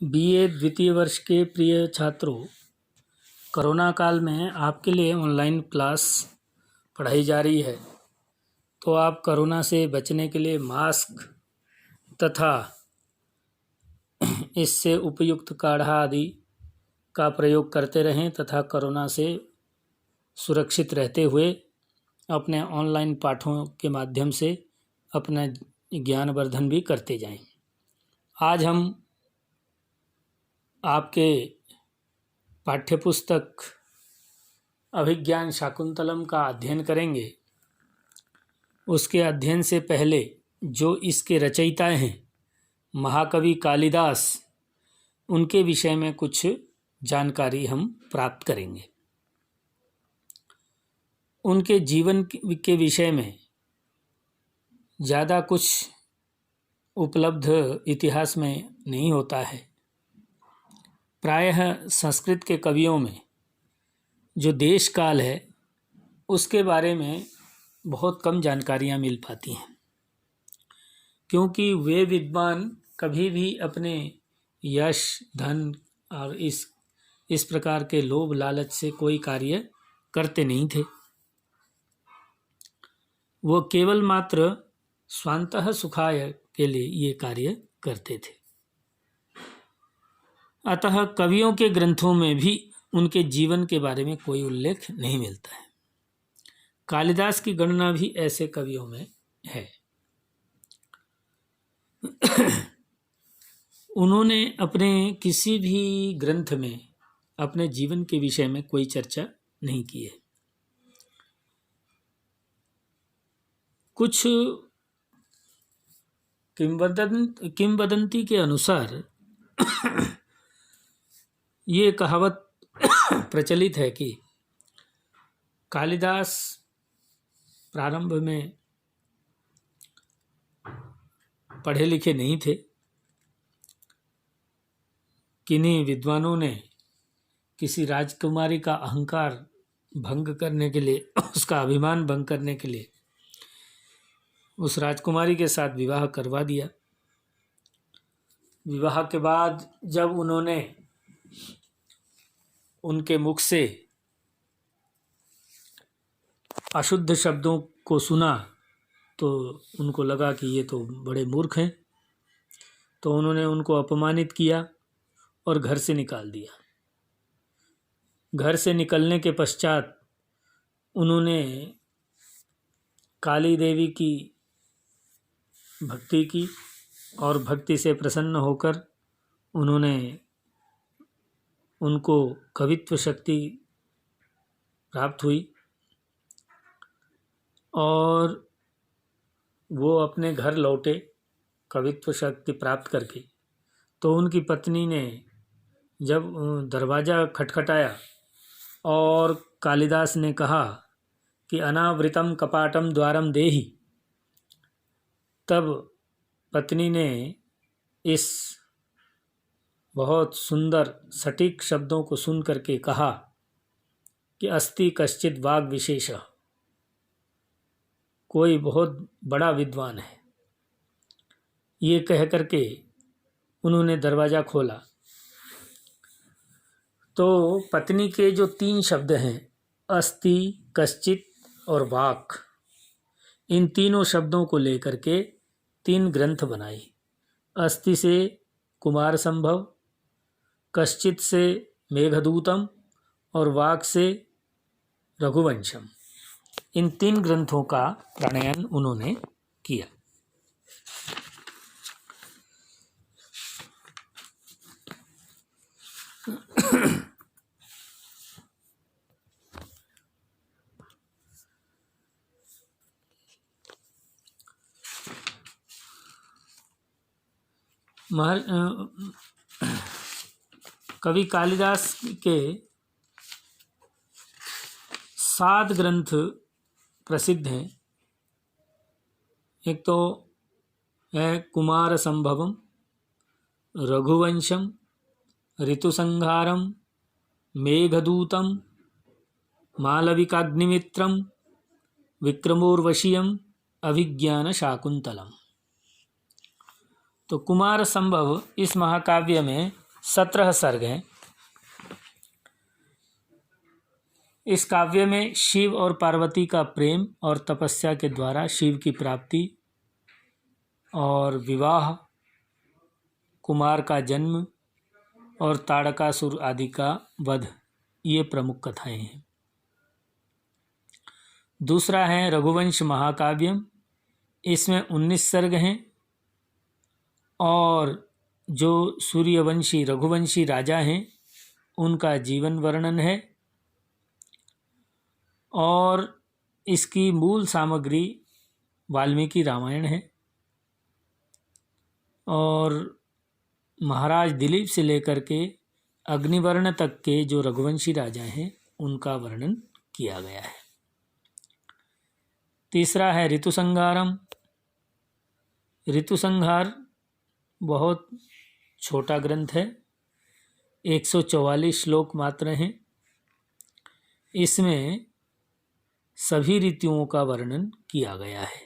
BA द्वितीय वर्ष के प्रिय छात्रों, कोरोना काल में आपके लिए ऑनलाइन क्लास पढ़ाई जा रही है। तो आप कोरोना से बचने के लिए मास्क तथा इससे उपयुक्त काढ़ा आदि का प्रयोग करते रहें तथा कोरोना से सुरक्षित रहते हुए अपने ऑनलाइन पाठों के माध्यम से अपना ज्ञानवर्धन भी करते जाएं। आज हम आपके पाठ्यपुस्तक अभिज्ञान शाकुंतलम का अध्ययन करेंगे। उसके अध्ययन से पहले जो इसके रचयिता हैं महाकवि कालिदास, उनके विषय में कुछ जानकारी हम प्राप्त करेंगे। उनके जीवन के विषय में ज़्यादा कुछ उपलब्ध इतिहास में नहीं होता है। प्रायः संस्कृत के कवियों में जो देश काल है उसके बारे में बहुत कम जानकारियाँ मिल पाती हैं, क्योंकि वे विद्वान कभी भी अपने यश, धन और इस प्रकार के लोभ लालच से कोई कार्य करते नहीं थे। वो केवल मात्र स्वांतः सुखाय के लिए ये कार्य करते थे। अतः कवियों के ग्रंथों में भी उनके जीवन के बारे में कोई उल्लेख नहीं मिलता है। कालिदास की गणना भी ऐसे कवियों में है। उन्होंने अपने किसी भी ग्रंथ में अपने जीवन के विषय में कोई चर्चा नहीं की है। कुछ किंवदंती के अनुसार ये कहावत प्रचलित है कि कालिदास प्रारंभ में पढ़े लिखे नहीं थे। किन्हीं विद्वानों ने किसी राजकुमारी का अहंकार भंग करने के लिए, उसका अभिमान भंग करने के लिए उस राजकुमारी के साथ विवाह करवा दिया। विवाह के बाद जब उन्होंने उनके मुख से अशुद्ध शब्दों को सुना तो उनको लगा कि ये तो बड़े मूर्ख हैं। तो उन्होंने उनको अपमानित किया और घर से निकाल दिया। घर से निकलने के पश्चात उन्होंने काली देवी की भक्ति की और भक्ति से प्रसन्न होकर उनको कवित्व शक्ति प्राप्त हुई और वो अपने घर लौटे कवित्व शक्ति प्राप्त करके। तो उनकी पत्नी ने जब दरवाज़ा खटखटाया और कालिदास ने कहा कि अनावृतम कपाटम द्वारम देहि, तब पत्नी ने इस बहुत सुंदर सटीक शब्दों को सुन करके कहा कि अस्ति कश्चित वाग विशेष, कोई बहुत बड़ा विद्वान है। ये कह करके उन्होंने दरवाज़ा खोला तो पत्नी के जो 3 शब्द हैं, अस्ति, कश्चित और वाक, इन तीनों शब्दों को लेकर के 3 ग्रंथ बनाए। अस्ति से कुमार संभव, कश्चित से मेघदूतम और वाक से रघुवंशम, इन 3 ग्रंथों का प्रणयन उन्होंने किया। कवि कालिदास के 7 ग्रंथ प्रसिद्ध हैं। एक तो है कुमार संभवम, रघुवंशम, ऋतुसंहारम, मेघदूतम, मालविकाग्निमित्रम, विक्रमोर्वशीयम, अभिज्ञान शाकुंतलम। तो कुमार संभव इस महाकाव्य में 17 सर्ग हैं। इस काव्य में शिव और पार्वती का प्रेम और तपस्या के द्वारा शिव की प्राप्ति और विवाह, कुमार का जन्म और ताड़कासुर आदि का वध, ये प्रमुख कथाएं हैं। दूसरा है रघुवंश महाकाव्यम। इसमें 19 सर्ग हैं और जो सूर्यवंशी रघुवंशी राजा हैं उनका जीवन वर्णन है और इसकी मूल सामग्री वाल्मीकि रामायण है और महाराज दिलीप से लेकर के अग्निवर्ण तक के जो रघुवंशी राजा हैं उनका वर्णन किया गया है। तीसरा है ऋतुसंहारम। ऋतुसंहार बहुत छोटा ग्रंथ है, 144 श्लोक मात्र हैं। इसमें सभी ऋतुओं का वर्णन किया गया है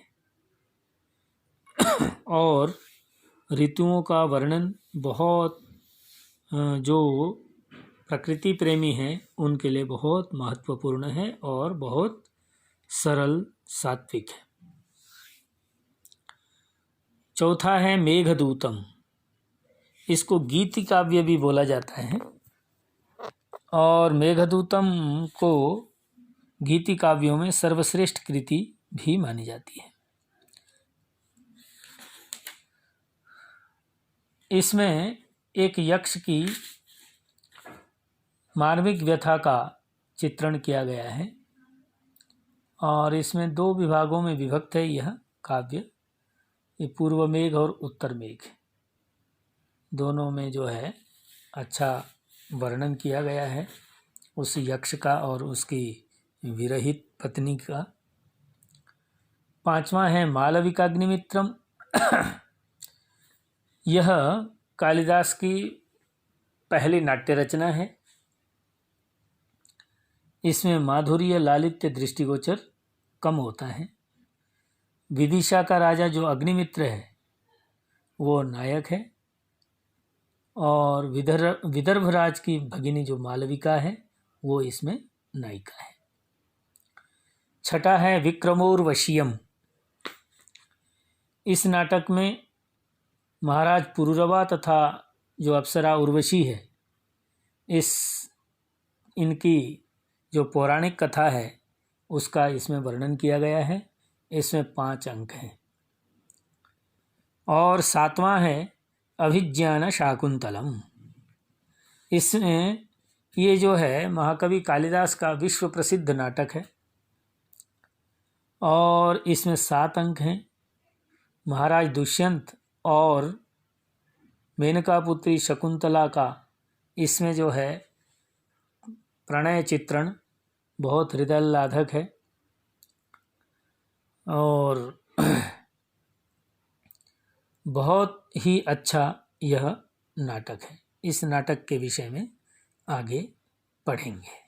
और ऋतुओं का वर्णन बहुत जो प्रकृति प्रेमी हैं उनके लिए बहुत महत्वपूर्ण है और बहुत सरल सात्विक है। चौथा है मेघदूतम। इसको गीति काव्य भी बोला जाता है और मेघदूतम को गीति काव्यों में सर्वश्रेष्ठ कृति भी मानी जाती है। इसमें एक यक्ष की मार्मिक व्यथा का चित्रण किया गया है और इसमें 2 विभागों में विभक्त है यह काव्य। ये पूर्व मेघ और उत्तर मेघ दोनों में जो है अच्छा वर्णन किया गया है उस यक्ष का और उसकी विरहित पत्नी का। 5वां है मालविकाग्निमित्रम। यह कालिदास की पहली नाट्य रचना है। इसमें माधुर्य लालित्य दृष्टिगोचर कम होता है। विदिशा का राजा जो अग्निमित्र है वो नायक है और विदर्भराज की भगिनी जो मालविका है वो इसमें नायिका है। 6ठा है विक्रमोर्वशीयम। इस नाटक में महाराज पुरुरवा तथा जो अप्सरा उर्वशी है इनकी जो पौराणिक कथा है उसका इसमें वर्णन किया गया है। इसमें 5 अंक हैं। और 7वां है अभिज्ञान शाकुंतलम। इसमें ये जो है महाकवि कालिदास का विश्व प्रसिद्ध नाटक है और इसमें 7 अंक हैं। महाराज दुष्यंत और मेनका पुत्री शकुंतला का इसमें जो है प्रणय चित्रण बहुत हृदयाह्लादक है और बहुत ही अच्छा यह नाटक है। इस नाटक के विषय में आगे पढ़ेंगे।